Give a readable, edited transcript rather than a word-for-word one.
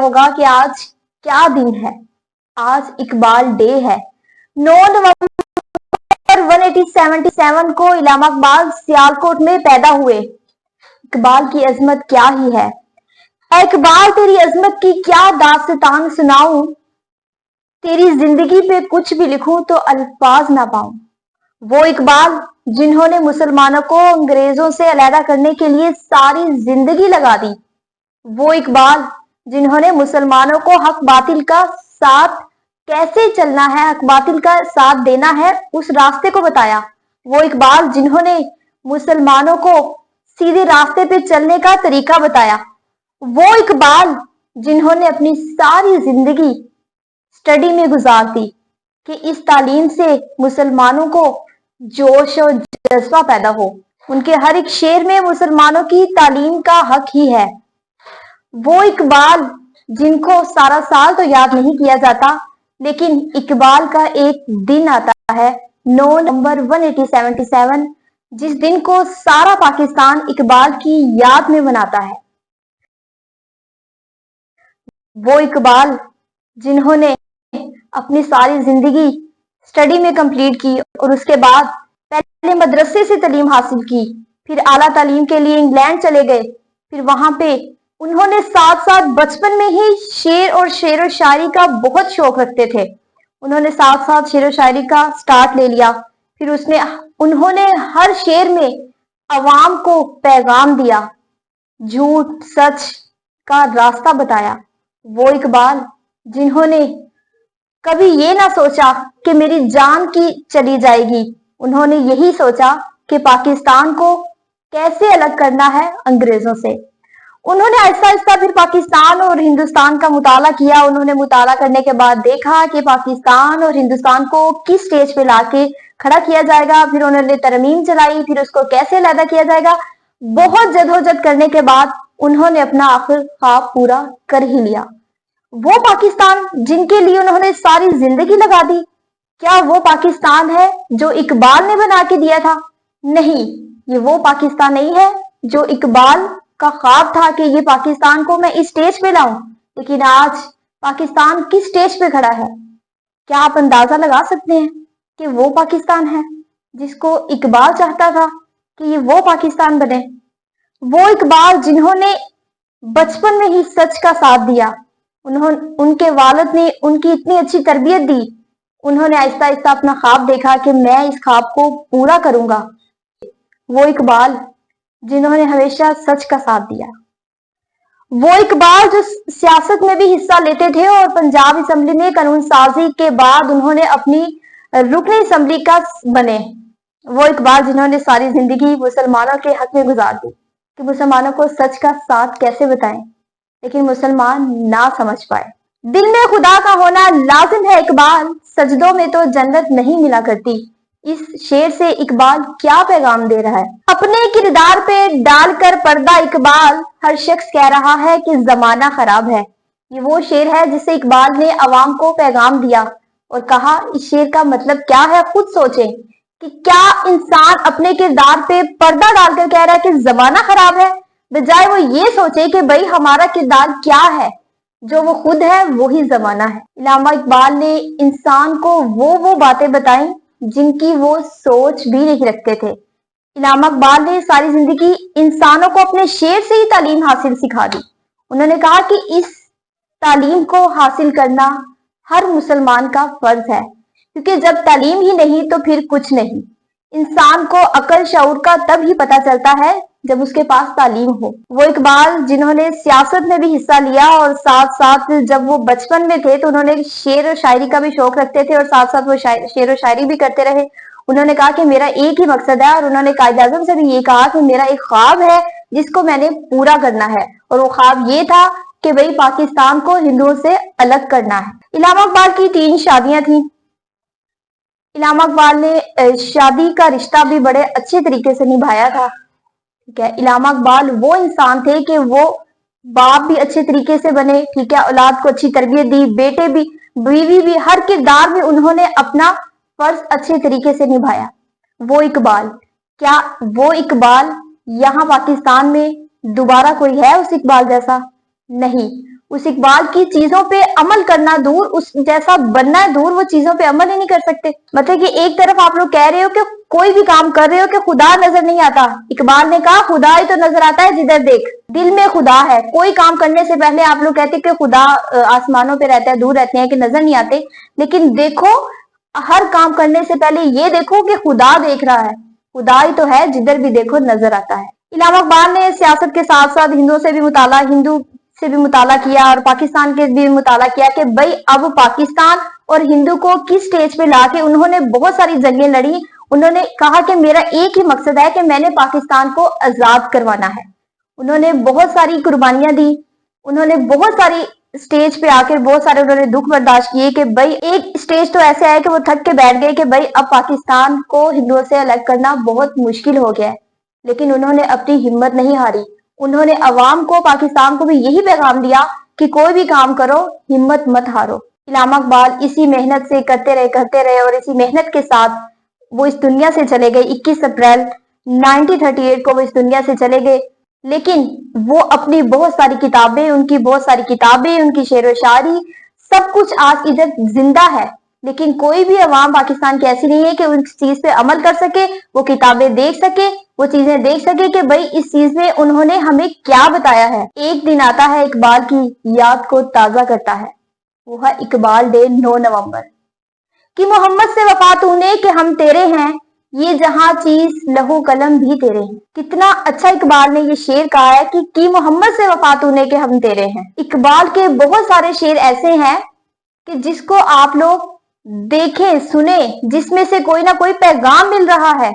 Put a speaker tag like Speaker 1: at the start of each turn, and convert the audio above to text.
Speaker 1: होगा कि आज क्या दिन है। आज इकबाल डे है। 9 नवंबर 1877 को इलाहाबाद सियालकोट में पैदा हुए। इकबाल की अजमत क्या ही है। इकबाल तेरी अजमत की क्या दास्तान सुनाऊं, तेरी जिंदगी पे कुछ भी लिखूं तो अल्फाज ना पाऊं। वो इकबाल जिन्होंने मुसलमानों को अंग्रेजों से अलहदा करने के लिए सारी जिंदगी लगा दी। वो इकबाल जिन्होंने मुसलमानों को हक बातिल का साथ कैसे चलना है, हक बातिल का साथ देना है, उस रास्ते को बताया। वो इकबाल जिन्होंने मुसलमानों को सीधे रास्ते पे चलने का तरीका बताया। वो इकबाल जिन्होंने अपनी सारी जिंदगी स्टडी में गुजार दी कि इस तालीम से मुसलमानों को जोश और जज्बा पैदा हो। उनके हर एक शेर में मुसलमानों की तालीम का हक ही है। वो इकबाल जिनको सारा साल तो याद नहीं किया जाता, लेकिन इकबाल का एक दिन आता है 9 नवंबर 1877, जिस दिन को सारा पाकिस्तान इकबाल की याद में मनाता है। वो इकबाल जिन्होंने अपनी सारी जिंदगी स्टडी में कंप्लीट की और उसके बाद पहले मदरसे से तालीम हासिल की, फिर आला तालीम के लिए इंग्लैंड चले गए। फिर वहां पे उन्होंने साथ साथ बचपन में ही शेर और शायरी का बहुत शौक रखते थे। उन्होंने साथ साथ शेर और शायरी का स्टार्ट ले लिया। फिर उन्होंने हर शेर में अवाम को पैगाम दिया, झूठ सच का रास्ता बताया। वो इकबाल जिन्होंने कभी ये ना सोचा कि मेरी जान की चली जाएगी, उन्होंने यही सोचा कि पाकिस्तान को कैसे अलग करना है अंग्रेजों से। उन्होंने आहिस्ता आहिस्ता फिर पाकिस्तान और हिंदुस्तान का मुताला किया। उन्होंने मुताला करने के बाद देखा कि पाकिस्तान और हिंदुस्तान को किस स्टेज पे लाके खड़ा किया जाएगा। फिर उन्होंने तरमीम चलाई, फिर उसको कैसे अलहदा किया जाएगा। बहुत जद्दोजहद करने के बाद उन्होंने अपना आखिर ख्वाब पूरा कर ही लिया। वो पाकिस्तान जिनके लिए उन्होंने सारी जिंदगी लगा दी, क्या वो पाकिस्तान है जो इकबाल ने बना के दिया था? नहीं, ये वो पाकिस्तान नहीं है जो इकबाल का ख्वाब था कि ये पाकिस्तान को मैं इस स्टेज पे लाऊं। लेकिन आज पाकिस्तान किस स्टेज पे खड़ा है? क्या आप अंदाजा लगा सकते हैं कि वो पाकिस्तान है जिसको इकबाल चाहता था कि ये वो पाकिस्तान बने? वो इकबाल जिन्होंने बचपन में ही सच का साथ दिया। उनके वालिद ने उनकी इतनी अच्छी तरबियत दी। उन्होंने आहिस्ता आहिस्ता अपना ख्वाब देखा कि मैं इस ख्वाब को पूरा करूंगा। वो इकबाल जिन्होंने हमेशा सच का साथ दिया। वो इकबाल जो सियासत में भी हिस्सा लेते थे और पंजाब असेंबली में कानून साजी के बाद उन्होंने अपनी रुकनी असेंबली का बने। वो इकबाल जिन्होंने सारी जिंदगी मुसलमानों के हक में गुजार दी कि मुसलमानों को सच का साथ कैसे बताएं, लेकिन मुसलमान ना समझ पाए। दिल में खुदा का होना लाजिम है इकबाल, सजदों में तो जन्नत नहीं मिला करती। इस शेर से इकबाल क्या पैगाम दे रहा है? अपने किरदार पे डालकर पर्दा इकबाल हर शख्स कह रहा है कि जमाना खराब है। ये वो शेर है जिसे इकबाल ने अवाम को पैगाम दिया और कहा इस शेर का मतलब क्या है, खुद सोचें कि क्या इंसान अपने किरदार पे पर्दा डालकर कह रहा है कि जमाना खराब है, बजाय वो ये सोचे कि भाई हमारा किरदार क्या है, जो वो खुद है वही जमाना है। इल्लामा इकबाल ने इंसान को वो बातें बताई जिनकी वो सोच भी नहीं रखते थे। इल्लामा इकबाल ने सारी जिंदगी इंसानों को अपने शेर से ही तालीम हासिल सिखा दी। उन्होंने कहा कि इस तालीम को हासिल करना हर मुसलमान का फर्ज है, क्योंकि जब तालीम ही नहीं तो फिर कुछ नहीं। इंसान को अकल शऊर का तब ही पता चलता है जब उसके पास तालीम हो। वो इकबाल जिन्होंने सियासत में भी हिस्सा लिया और साथ साथ जब वो बचपन में थे तो उन्होंने शेर और शायरी का भी शौक रखते थे और साथ साथ वो शेर और शायरी भी करते रहे। उन्होंने कहा कि मेरा एक ही मकसद है, और उन्होंने कायद आजम से भी ये कहा कि मेरा एक ख्वाब है जिसको मैंने पूरा करना है, और वो ख्वाब ये था कि भाई पाकिस्तान को हिंदुओं से अलग करना है। इल्लामा इकबाल की 3 शादियां थी। इल्लामा इकबाल ने शादी का रिश्ता भी बड़े अच्छे तरीके से निभाया था। ठीक है, इल्लामा इकबाल वो इंसान थे कि वो बाप भी अच्छे तरीके से बने, ठीक है, औलाद को अच्छी तरबियत दी, बेटे भी, बीवी भी, हर किरदार में उन्होंने अपना फर्ज अच्छे तरीके से निभाया। वो इकबाल, क्या वो इकबाल यहाँ पाकिस्तान में दोबारा कोई है उस इकबाल जैसा? नहीं, उस इकबाल की चीजों पे अमल करना दूर, उस जैसा बनना है दूर, वो चीजों पे अमल ही नहीं कर सकते। मतलब कि एक तरफ आप लोग कह रहे हो कि कोई भी काम कर रहे हो कि खुदा नजर नहीं आता। इकबाल ने कहा खुदा ही तो नजर आता है जिधर देख, दिल में खुदा है। कोई काम करने से पहले आप लोग कहते कि खुदा आसमानों पे रहता है, दूर रहते हैं, कि नजर नहीं आते। लेकिन देखो, हर काम करने से पहले ये देखो कि खुदा देख रहा है। खुदा ही तो है, जिधर भी देखो नजर आता है। इलामा इकबाल ने सियासत के साथ साथ हिंदू से भी मुताला किया और पाकिस्तान के भी मुताला किया कि भाई अब पाकिस्तान और हिंदू को किस स्टेज पे लाके उन्होंने बहुत सारी जंगें लड़ी। उन्होंने कहा कि मेरा एक ही मकसद है कि मैंने पाकिस्तान को आजाद करवाना है। उन्होंने बहुत सारी कुर्बानियां दी, उन्होंने बहुत सारी स्टेज पे आकर बहुत सारे उन्होंने दुख बर्दाश्त किए कि भाई एक स्टेज तो ऐसे है कि वो थक के बैठ गए कि भाई अब पाकिस्तान को हिंदुओं से अलग करना बहुत मुश्किल हो गया है। लेकिन उन्होंने अपनी हिम्मत नहीं हारी। उन्होंने अवाम को, पाकिस्तान को भी यही पैगाम दिया कि कोई भी काम करो, हिम्मत मत हारो। इलामा इकबाल इसी मेहनत से करते रहे और इसी मेहनत के साथ वो इस दुनिया से चले गए। 21 अप्रैल 1938 को वो इस दुनिया से चले गए। लेकिन वो अपनी बहुत सारी किताबें, उनकी शेर व शायरी, सब कुछ आज इधर जिंदा है। लेकिन कोई भी अवाम पाकिस्तान की ऐसी नहीं है कि उस चीज पे अमल कर सके, वो किताबें देख सके, वो चीजें देख सके कि भाई इस चीज में उन्होंने हमें क्या बताया है। एक दिन आता है इकबाल की याद को ताजा करता है, वो है इकबाल डे 9 नवंबर। कि मोहम्मद से वफा तूने कि हम तेरे हैं, ये जहां चीज लहू कलम भी तेरे हैं। कितना अच्छा इकबाल ने ये शेर कहा है कि मोहम्मद से वफा तूने कि हम तेरे हैं। इकबाल के बहुत सारे शेर ऐसे हैं कि जिसको आप लोग देखें, सुने, जिसमें से कोई ना कोई पैगाम मिल रहा है।